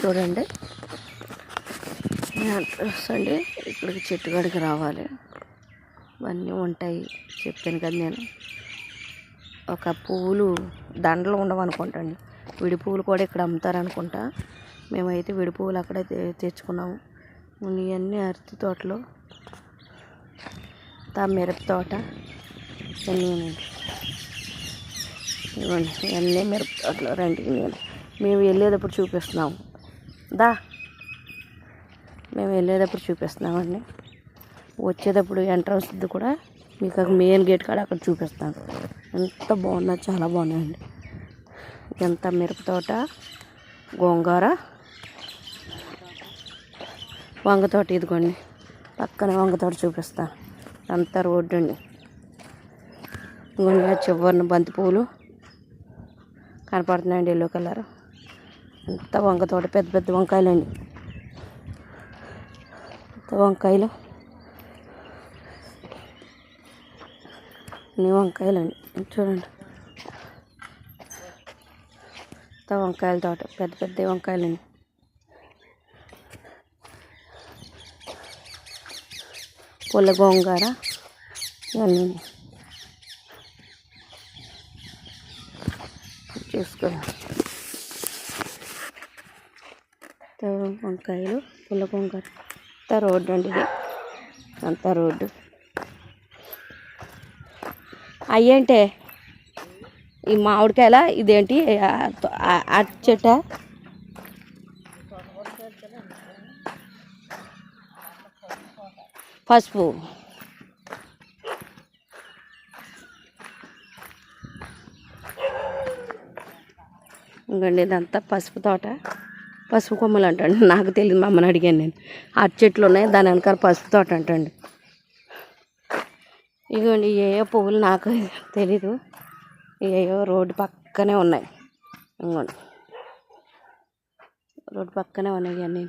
చూడండి అడ్రస్ అండి. ఇక్కడికి చెట్టు కాడికి రావాలి. ఇవన్నీ ఉంటాయి చెప్పాను కదా నేను. ఒక పువ్వులు దండలు ఉండవు అనుకుంటా అండి. విడి పువ్వులు కూడా ఇక్కడ అమ్ముతారనుకుంటా. మేమైతే విడి పువ్వులు అక్కడే తెచ్చుకున్నాము. ఇవన్నీ అరటి తోటలు, మిరప తోట ఇవన్నీ ఇవ్వండి. ఇవన్నీ మిరప తోటలు. రండి మేము వెళ్ళేటప్పుడు చూపిస్తున్నాము. మేము వెళ్ళేటప్పుడు చూపిస్తున్నామండి. వచ్చేటప్పుడు ఎంట్రన్స్ కూడా మీకు మెయిన్ గేట్ కాడ అక్కడ చూపిస్తాను. ఎంత బాగున్నా, చాలా బాగున్నాయండి. ఎంత మిరప తోట, గోంగూర, వంగ తోట. ఇదిగోండి పక్కన వంగ తోట చూపిస్తాను. అంతా రోడ్డు అండి. ఇదిగోండి చివరిన బంతి పువ్వులు కనపడుతున్నాయండి, ఎల్లో కలర్. అంత వంగ తోట, పెద్ద పెద్ద వంకాయలండి. వంకాయలు, అన్ని వంకాయలండి. చూడండి వంకాయల తోట, పెద్ద పెద్ద వంకాయలండి. పుల్ల గోంగూర ఇవన్నీ చూసుకోండి. వంకాయలు, పుల్ల గోంగూర. అంతా రోడ్డు అండి. ఇది అంతా రోడ్డు. అయ్యేంటే ఈ మామిడికాయల ఇదేంటి అరటి చెట్ట? పసుపు. ఇంకండి ఇదంతా పసుపు తోట. పసుపు కొమ్మలు అంటండి. నాకు తెలియదు, మా అమ్మని అడిగాను నేను. అరటి చెట్లు ఉన్నాయి, దాని వెనకాల పసుపు తోట అంటండి. ఇదిగోండి ఏ పువ్వులు నాకు తెలీదు. ఏవో రోడ్డు పక్కనే ఉన్నాయి. ఇంకోండి రోడ్డు పక్కనే ఉన్నాయి అన్నీ.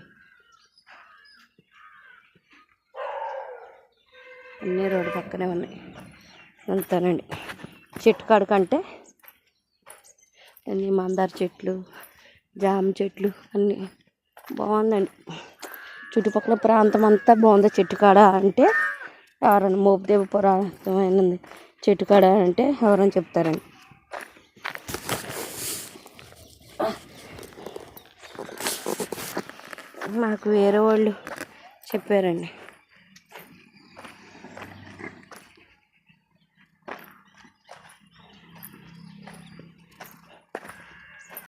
అన్నీ రోడ్డు పక్కనే ఉన్నాయి. అంతానండి. చెట్టు కాడకంటే అన్నీ మందార చెట్లు, జామ చెట్లు అన్నీ బాగుందండి. చుట్టుపక్కల ప్రాంతం అంతా బాగుంది. చెట్టు కాడ అంటే ఎవరైనా మోపుదేవి పురాతనమైనది చెట్టు కాడ అంటే ఎవరైనా చెప్తారండి. మాకు వేరే వాళ్ళు చెప్పారండి.